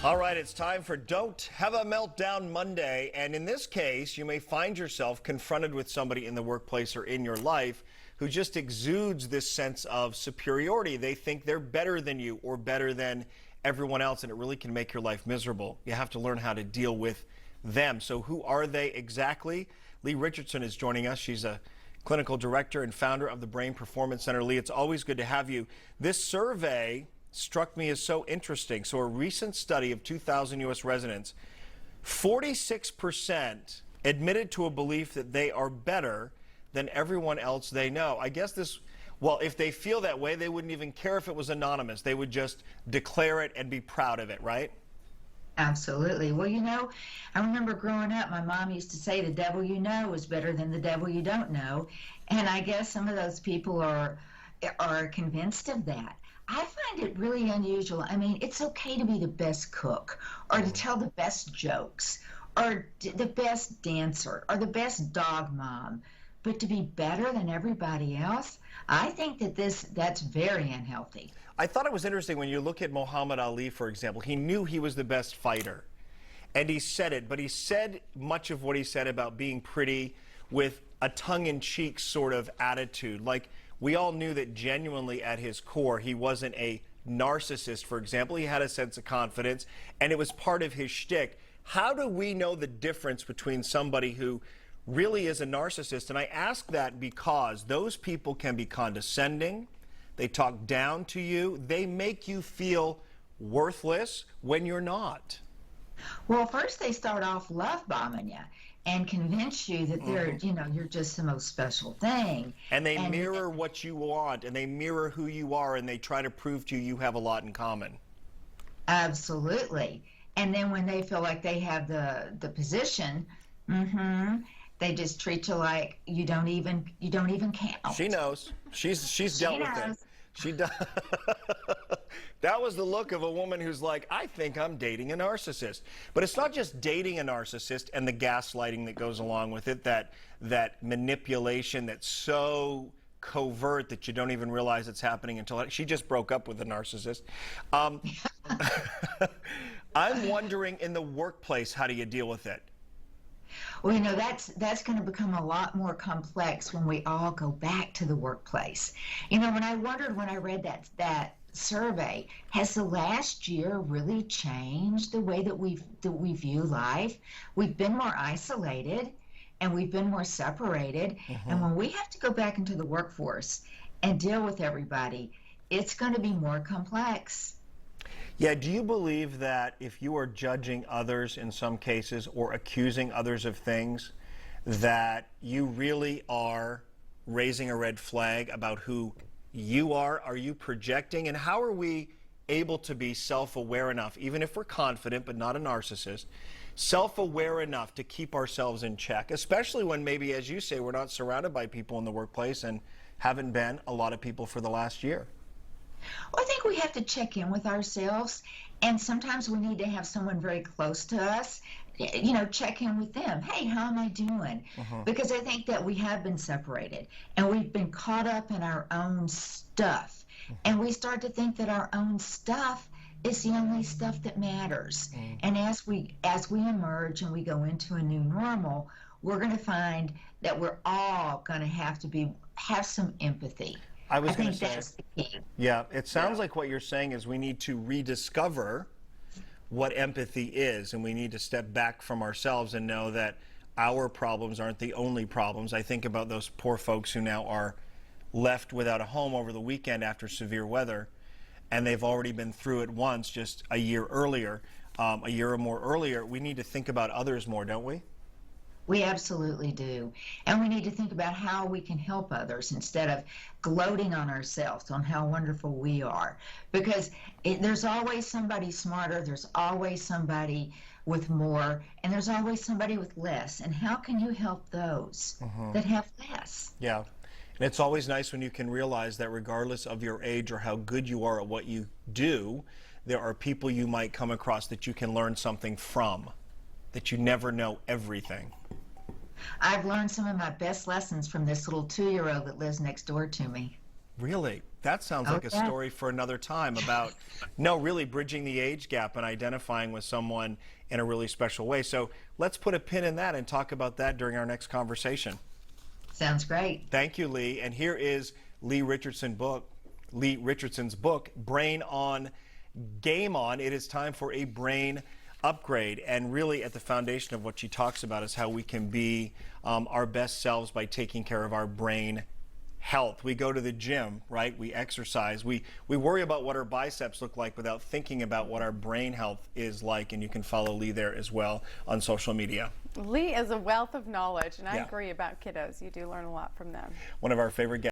All right, it's time for Don't Have a Meltdown Monday. And in this case, you may find yourself confronted with somebody in the workplace or in your life who just exudes this sense of superiority. They think they're better than you or better than everyone else, and it really can make your life miserable. You have to learn how to deal with them. So who are they exactly? Leigh Richardson is joining us. She's a clinical director and founder of the Brain Performance Center. Leigh, it's always good to have you. This survey struck me as so interesting. So a recent study of 2,000 U.S. residents, 46% admitted to a belief that they are better than everyone else they know. I guess this, well, if they feel that way, they wouldn't even care if it was anonymous. They would just declare it and be proud of it, right? Absolutely. Well, I remember growing up, my mom used to say the devil you know is better than the devil you don't know. And I guess some of those people are convinced of that. I find it really unusual. I mean, it's okay to be the best cook or to tell the best jokes or the best dancer or the best dog mom, but to be better than everybody else, I think that's very unhealthy. I thought it was interesting when you look at Muhammad Ali, for example. He knew he was the best fighter, and he said it, but he said much of what he said about being pretty with a tongue-in-cheek sort of attitude. Like, we all knew that genuinely at his core, he wasn't a narcissist, for example. He had a sense of confidence, and it was part of his shtick. How do we know the difference between somebody who really is a narcissist? And I ask that because those people can be condescending. They talk down to you. They make you feel worthless when you're not. Well, first they start off love bombing you and convince you that you're just the most special thing. And they mirror what you want, and they mirror who you are, and they try to prove to you you have a lot in common. Absolutely. And then when they feel like they have the position, they just treat you like you don't even count. She knows. She's dealt with it. She does. That was the look of a woman who's like, I think I'm dating a narcissist. But it's not just dating a narcissist and the gaslighting that goes along with it, that manipulation that's so covert that you don't even realize it's happening until she just broke up with a narcissist. I'm wondering, in the workplace, how do you deal with it? Well, that's going to become a lot more complex when we all go back to the workplace. When I read that survey, has the last year really changed the way that we view life? We've been more isolated and we've been more separated. And when we have to go back into the workforce and deal with everybody, it's going to be more complex. Yeah, do you believe that if you are judging others in some cases or accusing others of things, that you really are raising a red flag about who you are? Are you projecting? And how are we able to be self-aware enough, even if we're confident but not a narcissist, self-aware enough to keep ourselves in check, especially when maybe, as you say, we're not surrounded by people in the workplace and haven't been a lot of people for the last year? Well, I think we have to check in with ourselves, and sometimes we need to have someone very close to us, check in with them. Hey, how am I doing? Because I think that we have been separated, and we've been caught up in our own stuff, and we start to think that our own stuff is the only stuff that matters. And as we emerge and we go into a new normal, we're going to find that we're all going to have some empathy. I think that's the key. Yeah, it sounds like what you're saying is we need to rediscover what empathy is, and we need to step back from ourselves and know that our problems aren't the only problems. I think about those poor folks who now are left without a home over the weekend after severe weather, and they've already been through it once just a year earlier, a year or more earlier. We need to think about others more, don't we? We absolutely do. And we need to think about how we can help others instead of gloating on ourselves, on how wonderful we are. Because there's always somebody smarter, there's always somebody with more, and there's always somebody with less. And how can you help those that have less? Yeah. And it's always nice when you can realize that regardless of your age or how good you are at what you do, there are people you might come across that you can learn something from, that you never know everything. I've learned some of my best lessons from this little 2-year-old that lives next door to me. Really? That sounds like a Okay. story for another time about, no, really bridging the age gap and identifying with someone in a really special way. So let's put a pin in that and talk about that during our next conversation. Sounds great. Thank you, Leigh. And here is Leigh Richardson's book, Brain On, Game On. It is time for a brain upgrade. And really at the foundation of what she talks about is how we can be our best selves by taking care of our brain health. We go to the gym, right? We exercise. We worry about what our biceps look like without thinking about what our brain health is like. And you can follow Leigh there as well on social media. Leigh is a wealth of knowledge, and I Yeah. agree about kiddos. You do learn a lot from them. One of our favorite guests.